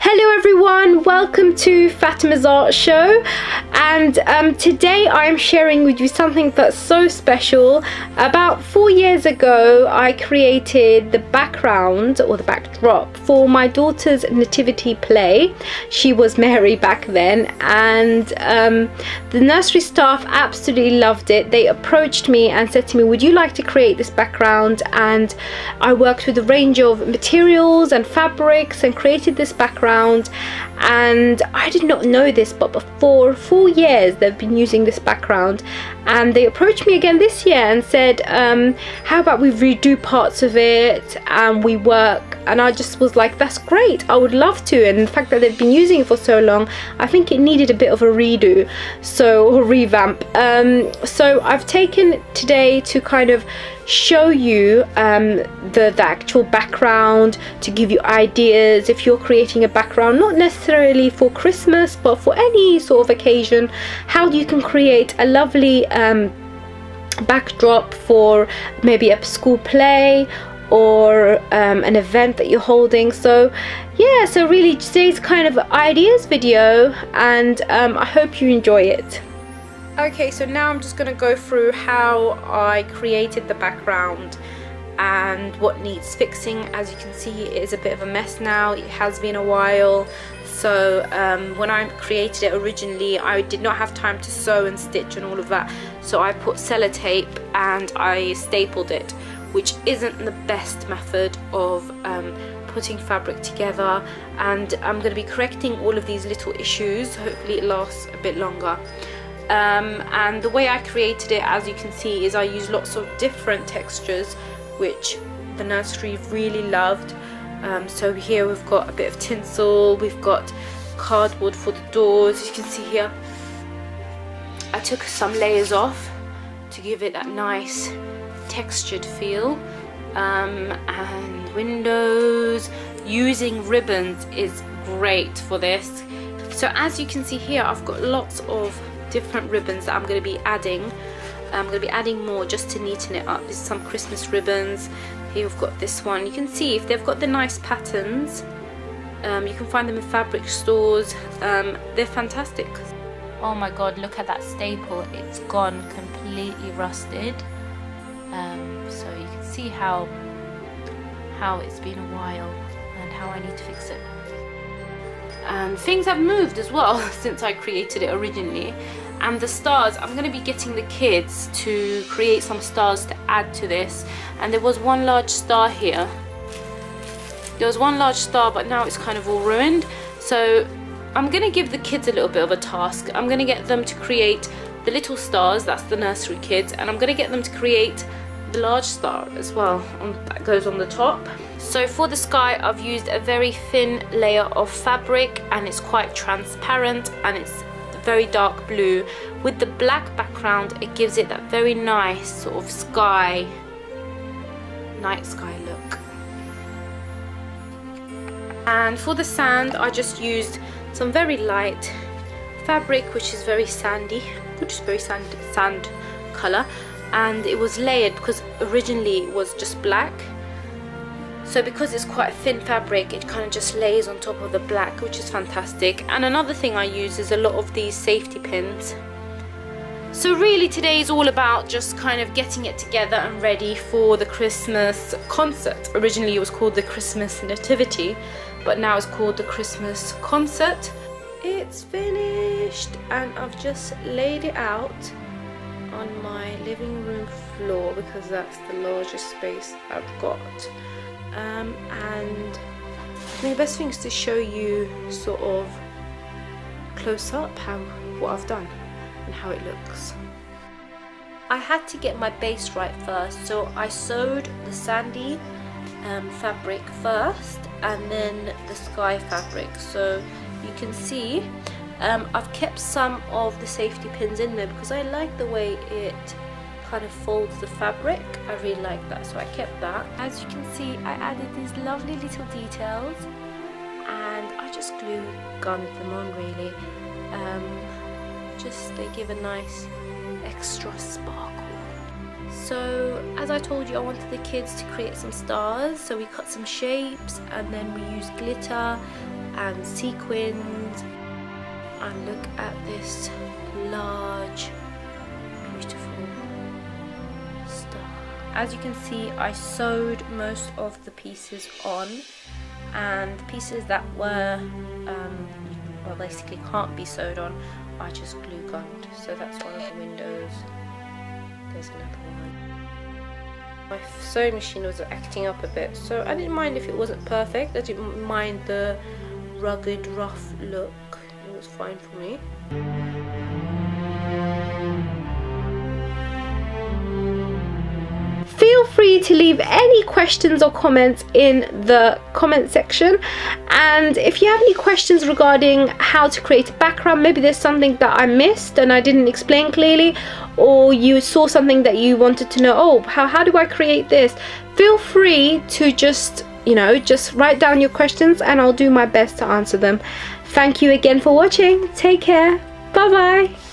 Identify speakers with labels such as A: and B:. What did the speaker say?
A: Hello everyone, welcome to Fatema's Art Show, and today I'm sharing with you something that's so special. About 4 years ago I created the background or the backdrop for my daughter's nativity play. She was Mary back then, and the nursery staff absolutely loved it. They approached me and said to me, would you like to create this background? And I worked with a range of materials and fabrics and created this background. And I did not know this, but for 4 years they've been using this background, and they approached me again this year and said, how about we redo parts of it and we work. And I just was like, that's great, I would love to. And the fact that they've been using it for so long, I think it needed a bit of a redo, or revamp. So I've taken today to kind of show you the actual background, to give you ideas if you're creating a background, not necessarily for Christmas but for any sort of occasion, how you can create a lovely backdrop for maybe a school play or an event that you're holding. So yeah, so really today's kind of ideas video, and I hope you enjoy it. Okay, so now I'm just going to go through how I created the background and what needs fixing. As you can see, it is a bit of a mess now. It has been a while. So when I created it originally, I did not have time to sew and stitch and all of that. So I put sellotape and I stapled it, which isn't the best method of putting fabric together. And I'm going to be correcting all of these little issues. Hopefully it lasts a bit longer. And the way I created it, as you can see, is I used lots of different textures which the nursery really loved. So here we've got a bit of tinsel, we've got cardboard for the doors. As you can see here, I took some layers off to give it that nice textured feel. And windows, using ribbons is great for this. So as you can see here, I've got lots of different ribbons that I'm going to be adding. I'm going to be adding more just to neaten it up. This is some Christmas ribbons. Here we've got this one. You can see if they've got the nice patterns. You can find them in fabric stores. They're fantastic. Oh my god, look at that staple. It's gone completely rusted. So you can see how it's been a while and how I need to fix it. And things have moved as well since I created it originally. And the stars, I'm going to be getting the kids to create some stars to add to this. And there was one large star here. There was one large star, but now it's kind of all ruined. So I'm going to give the kids a little bit of a task. I'm going to get them to create the little stars, that's the nursery kids, and I'm going to get them to create the large star as well that goes on the top. So for the sky, I've used a very thin layer of fabric, and it's quite transparent and it's very dark blue. With the black background, it gives it that very nice sort of sky, night sky look. And for the sand, I just used some very light fabric, which is very sandy, sand color, and it was layered because originally it was just black. So because it's quite thin fabric, it kind of just lays on top of the black, which is fantastic. And another thing I use is a lot of these safety pins. So really today is all about just kind of getting it together and ready for the Christmas concert. Originally it was called the Christmas Nativity, but now it's called the Christmas Concert. It's finished and I've just laid it out on my living room floor because that's the largest space I've got. And I think the best thing is to show you sort of close up what I've done and how it looks. I had to get my base right first, so I sewed the sandy fabric first and then the sky fabric. So you can see I've kept some of the safety pins in there because I like the way it kind of folds the fabric. I really like that, so I kept that. As you can see, I added these lovely little details and I just gunned them on really. Just they give a nice extra sparkle. So as I told you, I wanted the kids to create some stars, so we cut some shapes and then we used glitter and sequins. And look at this large, beautiful star. As you can see, I sewed most of the pieces on, and the pieces that were well, basically can't be sewed on, I just glue gunned. So that's one of the windows. There's another one. My sewing machine was acting up a bit, so I didn't mind if it wasn't perfect. I didn't mind the rugged, rough look. It was fine for me. Feel free to leave any questions or comments in the comment section, and if you have any questions regarding how to create a background, maybe there's something that I missed and I didn't explain clearly, or you saw something that you wanted to know, oh, how do I create this, feel free to just write down your questions and I'll do my best to answer them. Thank you again for watching. Take care. Bye bye.